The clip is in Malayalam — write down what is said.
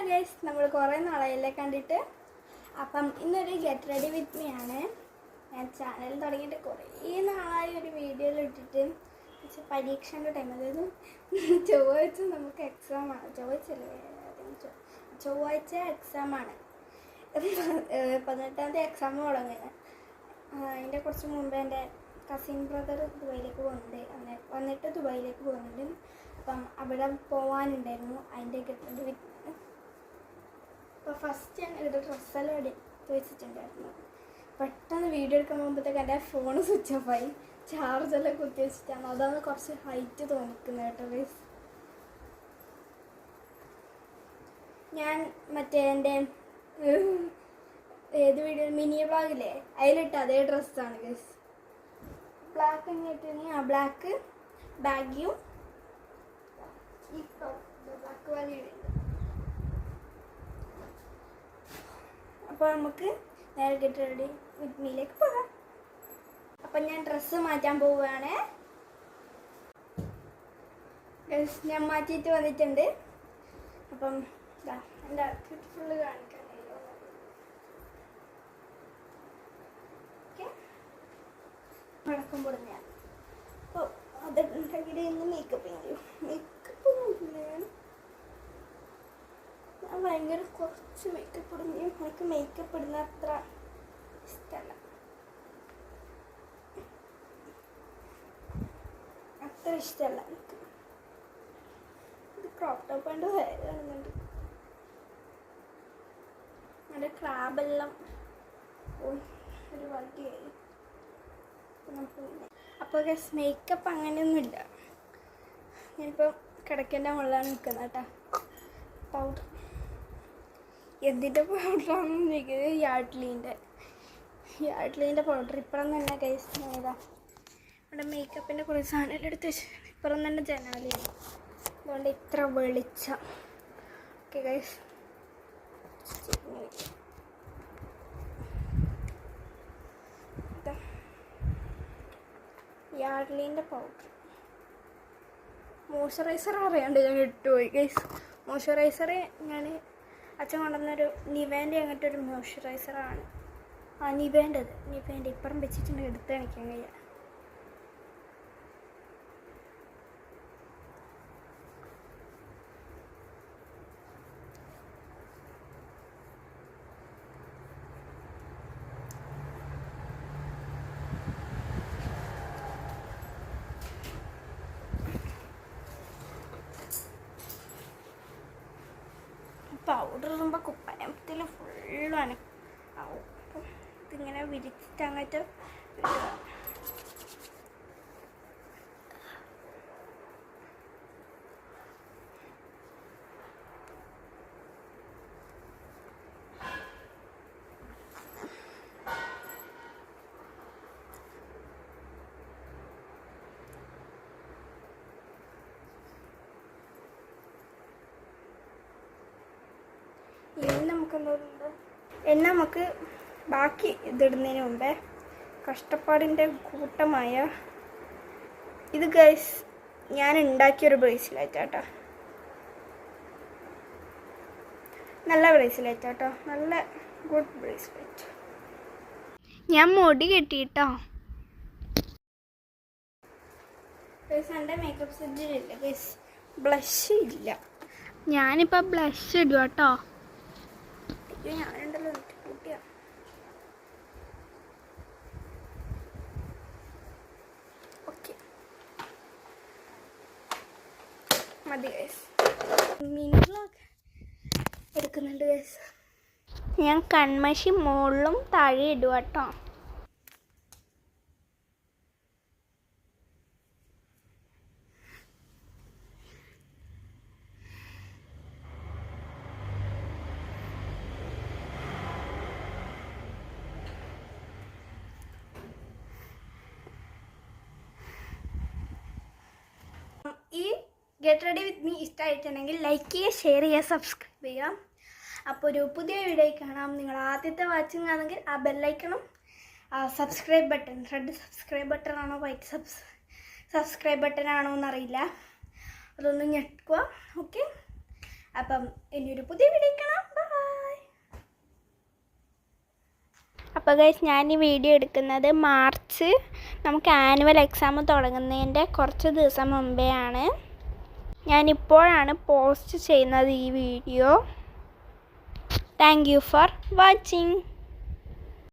ഗൈസ്, നമ്മൾ കുറേ നാളായല്ലേ കണ്ടിട്ട്. അപ്പം ഇന്നൊരു ഗെറ്റ് റെഡി വിത്ത് മീ ആണ്. ഞാൻ ചാനൽ തുടങ്ങിയിട്ട് കുറേ നാളായി ഒരു വീഡിയോയിൽ ഇട്ടിട്ട്. പരീക്ഷേൻ്റെ ടൈം, അതായത് ചൊവ്വാഴ്ച നമുക്ക് എക്സാമാണ്. ചൊവ്വാഴ്ച എക്സാമാണ്. 18-ാം തീയതി എക്സാം തുടങ്ങുന്നത്. അതിൻ്റെ കുറച്ച് മുമ്പ് എൻ്റെ കസിൻ ബ്രദർ ദുബായിലേക്ക് പോകുന്നുണ്ട്. വന്നിട്ട് ദുബായിലേക്ക് പോകുന്നുണ്ട്. അപ്പം അവിടെ പോകാനുണ്ടായിരുന്നു. അതിൻ്റെ ഗെറ്റ് റെഡി വിത്ത്. അപ്പോൾ ഫസ്റ്റ് ഞാൻ ഇവിടെ ഡ്രസ്സെല്ലാം എടുത്ത് വെച്ചിട്ടുണ്ടായിരുന്നു. പെട്ടെന്ന് വീഡിയോ എടുക്കാൻ പോകുമ്പോഴത്തേക്ക് എൻ്റെ ഫോൺ സ്വിച്ച് ഓഫായി. ചാർജെല്ലാം കുത്തി വെച്ചിട്ടാണ്. അതാണ് കുറച്ച് ഹൈറ്റ് തോന്നിക്കുന്നത് കേട്ടോ ഗൈസ്. ഞാൻ മറ്റേ എൻ്റെ ഏത് വീഡിയോ മിനി വ്ളോഗില്ലേ അതിലിട്ട് അതേ ഡ്രസ്സാണ് ഗൈസ്. ബ്ലാക്ക് എങ്ങനെയിട്ടാണ്? ആ ബ്ലാക്ക് ബാഗിയും ഈ ബ്ലാക്ക് വാലിയുണ്ട്. അപ്പോൾ നമുക്ക് നേരെ ഗെറ്റ് റെഡി വിത്ത് മീയിലേക്ക് പോകാം. അപ്പം ഞാൻ ഡ്രസ്സ് മാറ്റാൻ പോവുകയാണ്. ഞാൻ മാറ്റിയിട്ട് വന്നിട്ടുണ്ട്. അപ്പം എൻ്റെ ഔട്ട്ഫിറ്റ് ഫുള്ള് കാണിക്കാൻ നടക്കുമ്പോൾ ഞാൻ അപ്പോൾ അതുണ്ടെങ്കിൽ ഇന്ന് മേക്കപ്പ് ഒന്നുമില്ല. ഞാൻ ഭയങ്കര കുറച്ച് മേക്കപ്പ് ഇടുന്നു. എനിക്ക് മേക്കപ്പ് ഇടുന്ന അത്ര ഇഷ്ടമല്ല. എനിക്ക് ഇത് ക്രോപ്പ് ടോപ്പ് കൊണ്ട് കാണുന്നുണ്ട്. എൻ്റെ ക്രാബെല്ലാം ഒരു വകയായി. അപ്പോൾ മേക്കപ്പ് അങ്ങനെയൊന്നുമില്ല. ഞാനിപ്പോൾ കിടക്കേണ്ട മുകളിലാണ് നിൽക്കുന്നത് കേട്ടോ. പൗഡർ എന്തിൻ്റെ പൗഡറാണെന്ന് ചോദിക്കുന്നത്? യാഡ്ലീൻ്റെ പൗഡർ. ഇപ്പുറം തന്നെ ഗൈസ് ഏതാ ഇവിടെ മേക്കപ്പിൻ്റെ കുറേ സാധനം എടുത്ത് വെച്ച്. ഇപ്പുറം തന്നെ ജനാലയാണ്, അതുകൊണ്ട് ഇത്ര വെളിച്ചം. ഓക്കെ ഗൈസ്, യാഡ്ലീൻ്റെ പൗഡർ. മോയ്സ്ചറൈസർ അറിയാണ്ട് ഞാൻ ഇട്ടുപോയി ഗൈസ്. മോയ്സ്ചറൈസർ ഞാൻ അച്ഛൻ കൊണ്ടുവന്നൊരു നിവേൻ്റെ അങ്ങനത്തെ ഒരു മോയ്സ്ചറൈസറാണ്. നിവേൻ്റെ ഇപ്പുറം വെച്ചിട്ടുണ്ട്. എടുത്ത് കാണിക്കാൻ കഴിയാം. പൗഡർ ഇടുമ്പോൾ കുപ്പനത്തിൽ ഫുള്ളാണ് ആവും. അപ്പം ഇതിങ്ങനെ വിരിച്ചിട്ട് അങ്ങോട്ട് നമുക്ക് ബാക്കി ഇതിടുന്നതിന് മുമ്പേ കഷ്ടപ്പാടിൻ്റെ കൂട്ടമായ ഇത് ഗൈസ് ഞാൻ ഉണ്ടാക്കിയൊരു ബ്രേസ്ലെറ്റ് കേട്ടോ. നല്ല ബ്രേസ്ലെറ്റ് കേട്ടോ, നല്ല ഗുഡ് ബ്രേസ്ലെറ്റ്. ഞാൻ മുടി കെട്ടിയിട്ടോ. എൻ്റെ മേക്കപ്പ് സെറ്റിലില്ല ഗൈസ്, ബ്ലഷ് ഇല്ല. ഞാനിപ്പോൾ ബ്ലഷ് ഇടുക കേട്ടോ. ഞാനുണ്ടല്ലോ കൂട്ടിയ ഓക്കെ മതി ഗൈസ്. മിനി വ്ളോഗ് എടുക്കുന്നുണ്ട് ഗൈസ്. ഞാൻ കൺമഷി മുകളിലും താഴെ ഇടുക കേട്ടോ. ഈ ഗെറ്റ് റെഡി വിത്ത് മീ ഇഷ്ടമായിട്ടുണ്ടെങ്കിൽ ലൈക്ക് ചെയ്യുക, ഷെയർ ചെയ്യുക, സബ്സ്ക്രൈബ് ചെയ്യുക. അപ്പോൾ ഒരു പുതിയ വീഡിയോ കാണാം. നിങ്ങൾ ആദ്യത്തെ വാച്ചിങ് ആണെങ്കിൽ ആ ബെല്ലൈക്കണം, subscribe button, red subscribe button ആണോ വൈറ്റ് സബ്സ്ക്രൈബ് ബട്ടൺ ആണോ എന്നറിയില്ല, അതൊന്ന് ഞെക്കുക. ഓക്കെ, അപ്പം ഇനിയൊരു പുതിയ വീഡിയോ കാണാം. ബൈ. അപ്പോൾ ഗൈസ്, ഞാൻ ഈ വീഡിയോ എടുക്കുന്നത് മാർച്ച് നമുക്ക് ആനുവൽ എക്സാം തുടങ്ങുന്നതിൻ്റെ കുറച്ച് ദിവസം മുമ്പേ ആണ്. ഞാനിപ്പോഴാണ് പോസ്റ്റ് ചെയ്യുന്നത് ഈ video. Thank you for watching.